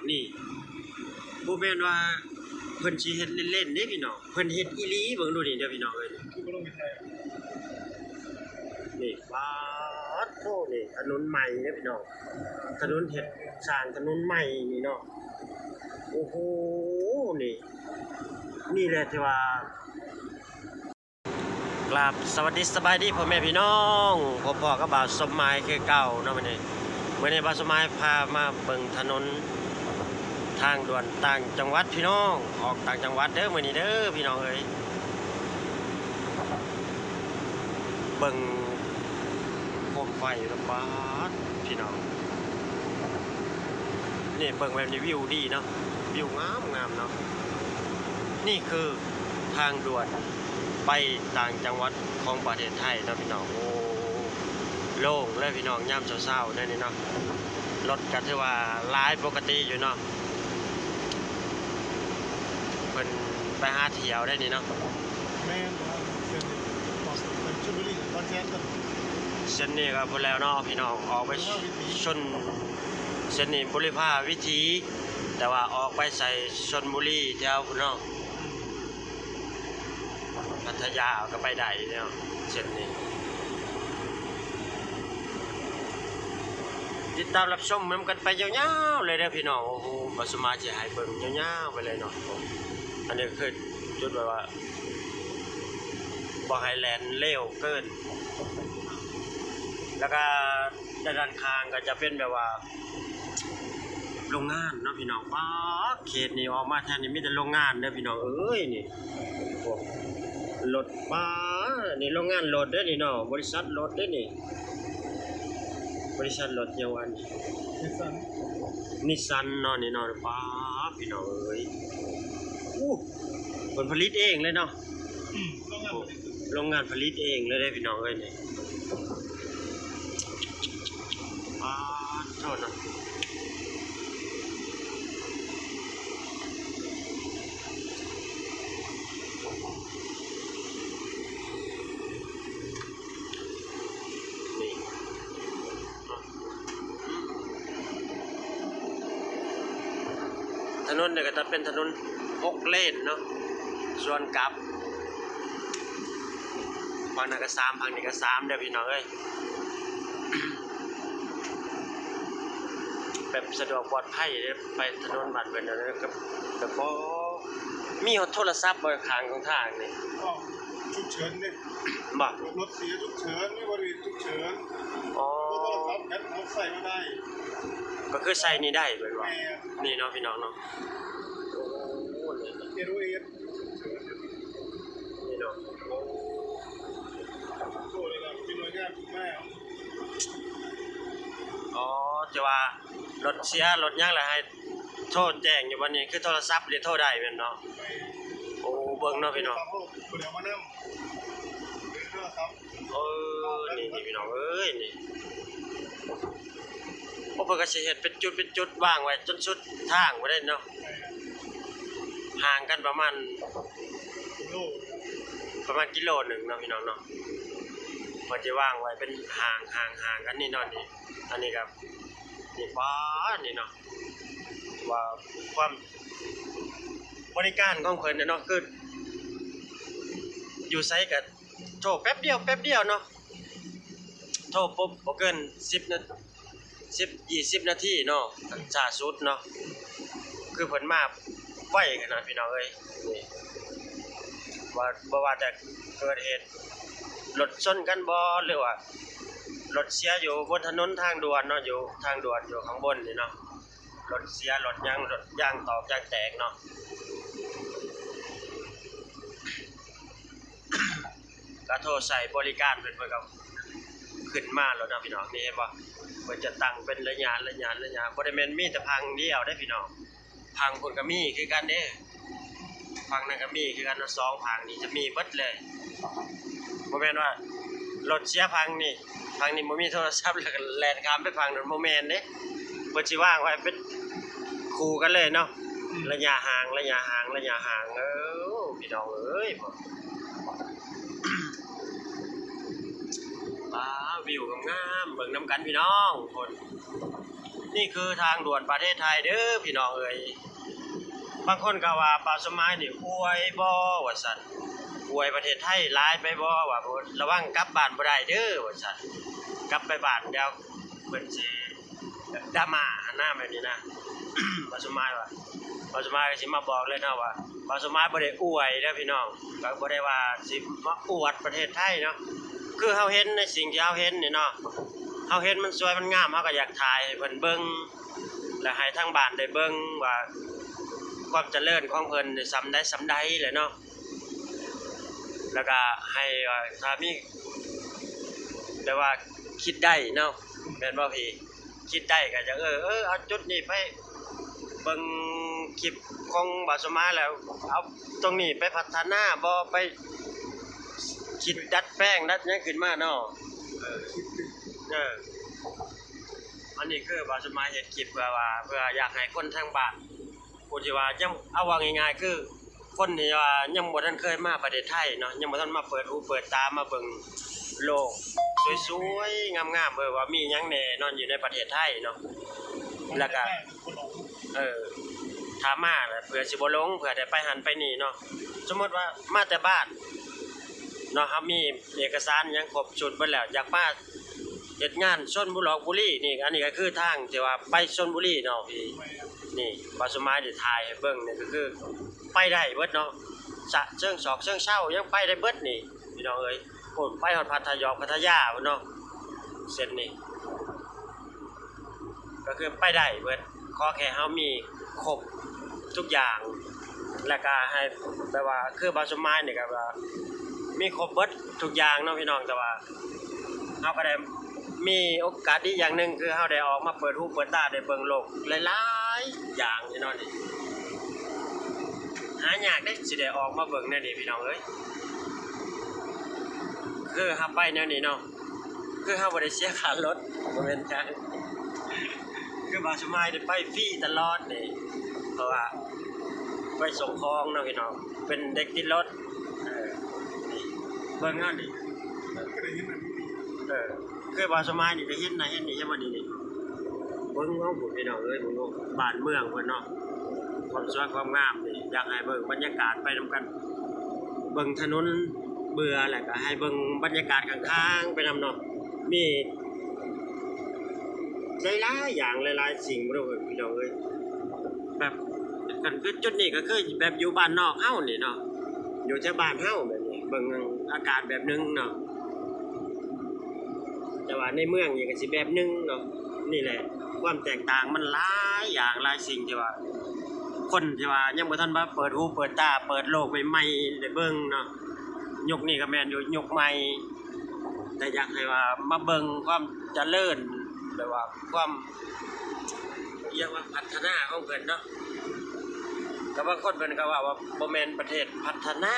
นี่บ่แม่นว่าเพิ่นสิเฮ็ดเล่นๆเด้พี่น้องเพิ่นเฮ็ดอีหลีเบิ่งดูนี่เด้อพี่น้องเอ้ยนี่ป๊าดโธ่นี่ถนนใหม่เด้อพี่น้องถนนเฮ็ดสร้างถนนใหม่นี่เนาะโอ้โหนี่แหละที่ว่ากราบสวัสดีสบายดีพ่อแม่พี่น้องพ่อๆกับบ่าวสมหมายคือเก่าเนาะมื้อนี้บ่าวสมหมายพามาเบิ่งถนนทางด่วนต่างจังหวัดพี่น้องออกต่างจังหวัดเด้อมื้อนี้เด้อพี่น้องเอ้ยเบิ่งโคมไฟระบาดพี่น้องนี่เบิ่งแบบนี้วิวดีเนาะวิวงามเนาะนี่คือทางด่วนไปต่างจังหวัดของประเทศไทยเนาะพี่น้องโอ้โล่งเลยพี่น้องยามเช้าๆนี่เนาะรถก็ถือว่าหลายปกติอยู่เนาะเพิ่นไปหาเที่ยวได้นี่เนาะแม่นครับเป็นชลบุรีบางแสนกันเส้นนี้ก็พุ่นแล้วเนาะพี่น้องออกไปชนเส้นนี้บุรีภาวิถีแต่ว่าออกไปใส่ชลบุรีแถวพุ่นเนาะพัทยาก็ไปได้เนาะเส้นนี้ติดตามรับชมมันกันไปยาวๆเลยเด้อพี่น้องโอ้โหบ่สามารถสิให้เบิ่งยาวๆไปเลยเนาะอันนี้คือจุดว่าบ่ให้แล่นเร็วเกินแล้วก็ด้านข้างก็จะเป็นแบบว่าโรงงานเนาะพี่น้องป๊าเขตนี้ออกมาแทนนี่มีแต่โรงงานเด้อพี่น้องเอ้ยนี่รถป๊านี่โรงงานรถเด้อนี่เนาะบริษัทรถเด้อนี่บริษัทรถเยาวันนิสสันเนาะนี่เนาะป๊าพี่น้องเอ้ยผลผลิตเองเลยเนาะโรงงานผลิตเองเลยได้พี่น้องเอ้ยนี่ป๊าโทษนะถนนเนี่ยก็จะเป็นถนน6 เลนเนาะส่วนกลับฝั่งนั้นก็3ฝั่งนี้ก็3เด้อพี่น้องเอ้ย แบบสะดวกปลอดภัยไปถนนบ้านเพิ่นนั่นก็บ่มีโทรศัพท์บ่ข้างของทางนี่อ๋อฉุกเฉินนี่บ่รถเสียฉุกเฉินมีบริเวณฉุกเฉินอ๋อโทรศัพท์แบตรถใส่ไม่ได้ก็คือใส่นี่ได้เบิดว่านี่เนาะพี่น้องเนาะเอโรเอสนี่เนาะโทรเลยล่ะเป็นหน่วยงานแม่อ๋อจะว่ารถเสียรถยังล่ะให้โทรแจ้งอยู่วันนี้คือโทรศัพท์หรือโทรได้แม่นเนาะโอ้เบิ่งเนาะพี่น้องเดี๋ยวมานำโทรศัพท์นี่พี่น้องเอ้ยนี่เพิ่นก็สิเฮ็ดเป็นจุดวางไว้จนสุดทางบ่ได้เนาะห่างกันประมาณกิโลนึงเนาะพี่น้องเนาะเพิ่นสิวางไว้เป็นห่างกันนี่เนาะนี่อันนี้ครับนี่ป๊านี่เนาะว่าความบริการของเพิ่นเนาะคืออยู่ไสก็โทรแป๊บเดียวเนาะโทรปุ๊บบ่เกิน10-20 นาทีเนาะช้าสุดเนาะคือเพิ่นมาไวขนาดพี่น้องเอ้ยนี่ว่าบ่ว่าจะเกิดเหตุรถชนกันบ่หรือว่ารถเสียอยู่บนถนนทางด่วนเนาะอยู่ทางด่วนอยู่ข้างบนนี่เนาะรถเสียรถยางตอกยางแตกเนาะก็โทรใส่บริการเพิ่นก็ขึ้นมาแล้วเนาะพี่น้องนี่เห็นบ่เพิ่นจะตั้งเป็นระยะบ่ได้แม่นมีแต่พังเดียวได้พี่น้องพังเพิ่นก็มีคือกันเด้พังนั้นก็มีคือกันเนาะ2พังนี่จะมีเบิดเลยบ่แม่นว่ารถเสียพังนี่บ่มีโทรศัพท์แล้วก็แล่นข้ามไปพังนั้นบ่แม่นเด้เพิ่นสิวางไว้เป็นคู่กันเลยเนาะระยะห่างพี่น้องเอ้ยวิวงามๆเบิ่งนำกันพี่น้องคน นี่คือทางด่วนประเทศไทยเด้อพี่น้องเอ้ยบางคนก็ว่าป่าสมัยนี่อวยบ่ว่าซั่นอวยประเทศไทยหลายไปบ่ว่าระวังกลับบ้านบ่ได้เด้อว่าซั่นกลับไปบ้านเดี๋ยวเพิ่นสิดราม่าหน้าแบบนี้นะ ป่าสมัยว่าป่าสมัยก็สิมาบอกเลยนะว่าป่าสมัยบ่ได้อวยเด้อพี่น้องก็บ่ได้ว่าสิมาอวดประเทศไทยเนาะคือเฮาเห็นในสิ่งที่เฮาเห็นนี่เนาะเฮาเห็นมันสวยมันงามเฮาก็อยากถ่ายให้เพิ่นเบิ่งและให้ทางบ้านได้เบิ่งว่าความเจริญของเพิ่นได้ส่ำใดแหละเนาะแล้วก็ให้ว่าถ้ามีแต่ว่าคิดได้เนาะแม่นบ่พี่คิดได้ก็จะเอาจุดนี้ไปเบิ่งคลิปของบาสมาแล้วเอาตรงนี้ไปพัฒนาบ่ไปคิดดัดแปลงดัดหยังขึ้นมาเนาะอันนี้คือบาสมาเฮ็ดคลิปเพื่ออยากให้คนทางบ้านผู้ที่ว่ายังเอาว่าง่ายๆคือคนที่ว่ายังบ่ทันเคยมาประเทศไทยเนาะยังบ่ทันมาเปิดหูเปิดตามาเบิ่งโลกสวยๆงามๆว่ามีหยังแน่นอนอยู่ในประเทศไทยเนาะแล้วก็ถามมาเพื่อสิบ่หลงเพื่อได้ไปหันไปนี่เนาะสมมุติว่ามาแต่บ้านเนาะครับมีเอกสารหยังครบชุดเบิดแล้วอยากมาเฮ็ดงานชลบุรีนี่อันนี้ก็คือทางที่ว่าไปชลบุรีเนาะพี่นี่บาสมาได้ถ่ายให้เบิ่งนี่ก็คือไปได้เบิดเนาะสะเชิงศอกเชิงเช้ายังไปได้เบิดนี่พี่น้องเอ้ยโอ้ไปฮอดพัทยาพุ่นเนาะเส้นนี้ก็คือไปได้เบิดขอแค่เฮามีครบทุกอย่างแล้วก็ให้แบบว่าคือบาสมานี่ก็ว่ามีครบเบิดทุกอย่างเนาะพี่น้องแต่ว่าเฮาก็ได้มีโอกาสดีอย่างหนึงคือเฮาได้ออกมาเปิดหูเปิดตาได้เบิ่งโลกหลายๆอย่างนี่เนาะนี่หายากได้สิได้ออกมาเบิ่งแนวนี้พี่น้องเอ้ยคือเฮาไปแนวนี้เนาะคือเฮาบ่ได้เสียค่ารถบ่แม่นจังคือบาสมาได้ไปฟรีตลอดนี่เพราะว่าไปส่งของเนาะพี่น้องเป็นเด็กติดรถนี่เบิ่งเอานี่คือบาสมานี่ก็เห็นนะเห็นนี่ใช่มั้ยนี่เบิ่งเอาพุ่นพี่น้องเอ้ยเบิ่งเอาบ้านเมืองเพิ่นเนาะความสวยความงามนี่อยากให้เบิ่งบรรยากาศไปนำกันเบิ่งถนนเบื่อแล้วก็ให้เบิ่งบรรยากาศข้างๆไปนำเนาะมีหลายๆอย่างหลายๆสิ่งบ่รู้พี่น้องเอ้ยแบบกันคือจุดนี้ก็คือแบบอยู่บ้านนอกเฮานี่เนาะอยู่ที่บ้านเฮาแบบนี้เบิ่งอากาศแบบนึงเนาะแต่ว่าในเมืองนี่ก็สิแบบนึงเนาะนี่แหละความแตกต่างมันหลายอย่างหลายสิ่งที่ว่าคนที่ว่ายังบ่ทันมาเปิดหูเปิดตาเปิดโลกใหม่ๆได้เบิ่งเนาะยุคนี้ก็แม่นอยู่ยุคใหม่แต่อยากให้ว่ามาเบิ่งความเจริญแบบว่าความเรียกว่าพัฒนาของเพิ่นเนาะก็บางคนเพิ่นก็ว่าบ่แม่นประเทศพัฒนา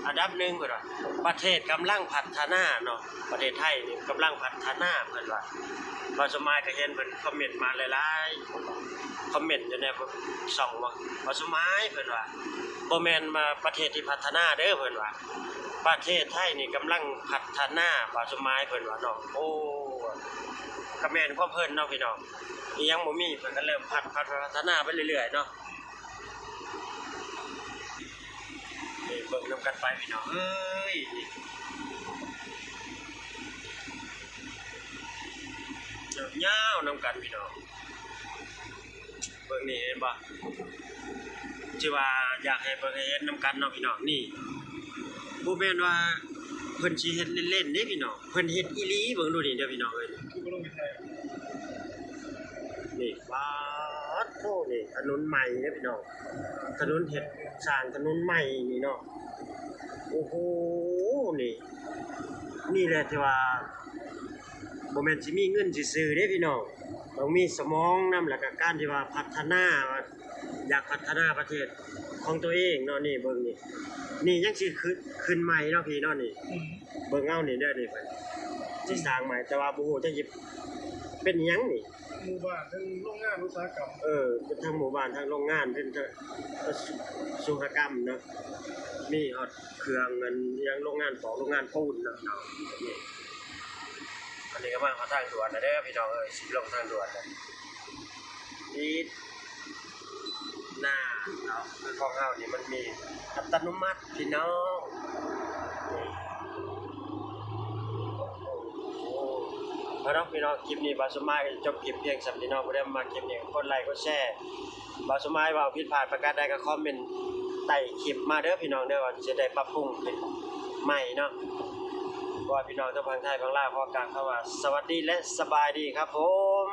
อันดับหนึ่งเพิ่นว่าประเทศกำลังพัฒนาเนาะประเทศไทยนี่กำลังพัฒนาเพิ่นว่าพอสมัยก็เห็นเพิ่นคอมเมนต์มาหลายๆคอมเมนต์อยู่ในช่องว่าพอสมัยเพิ่นว่าบ่แม่นมาประเทศที่พัฒนาเด้อเพิ่นว่าประเทศไทยนี่กำลังพัฒนาพอสมัยเพิ่นว่าเนาะโอ้ก็แม่นความเพิ่นเนาะพี่น้องอีหยังบ่มีเพิ่นก็เริ่มพัฒนาไปเรื่อยๆเนาะนี่เบิ่งนำกันไปพี่น้องเอ้ยยาวๆนำกันพี่น้องเบิ่งนี่เห็นบ่ที่ว่าอยากให้เบิ่งให้เห็นนำกันเนาะพี่น้องนี่บ่แม่นว่าเพิ่นสิเฮ็ดเล่นๆเด้พี่น้องเพิ่นเฮ็ดอีหลีเบิ่งดูนี่เด้อพี่น้องเอ้ยนี่ว้าวโธ่นี่ถนนใหม่เด้อพี่น้องถนนเฮ็ดสร้างถนนใหม่นี่เนาะโอ้โหนี่แหละที่ว่าบ่แม่นสิมีเงินซื่อๆเด้พี่น้องต้องมีสมองนำแล้วก็การที่ว่าพัฒนาอยากพัฒนาประเทศของตัวเองเนาะนี่เบิ่งนี่ยังสิขึ้นใหม่เนาะพี่เนาะนี่เบิ่งเอานี่เด้อนี่เพิ่นสิสร้างใหม่แต่ว่าบ่ฮู้จักสิเป็นหยังนี่หมู่บ้านทั้งโรงงานอุตสาหกรรมเป็นทั้งหมู่บ้านทั้งโรงงานเป็นอุตสาหกรรมเนาะมีฮอดเครื่องเงินยังโรงงานโรงงานปูนเนาะนี่อันนี้ก็มาทางด่วนนะเด้อพี่น้องเอ้ยสิลงทางด่วนนะ ปิดหน้าเนาะคือของเฮานี่มันมีอัตโนมัติพี่น้องพอน้องพี่น้องคลิปนี้บาสมายก็จบคลิปเพียงสำหรับพี่น้องบ่ได้มาคลิปนี้กดไลค์กดแชร์บาสมายว่าผิดพลาดประการใดก็คอมเมนต์ใต้คลิปมาเด้อพี่น้องเด้อว่าจะได้ปรับปรุงเป็นใหม่เนาะว่าพี่น้องทั้งฝั่งไทยฝั่งลาวขอกราบคำว่าสวัสดีและสบายดีครับผม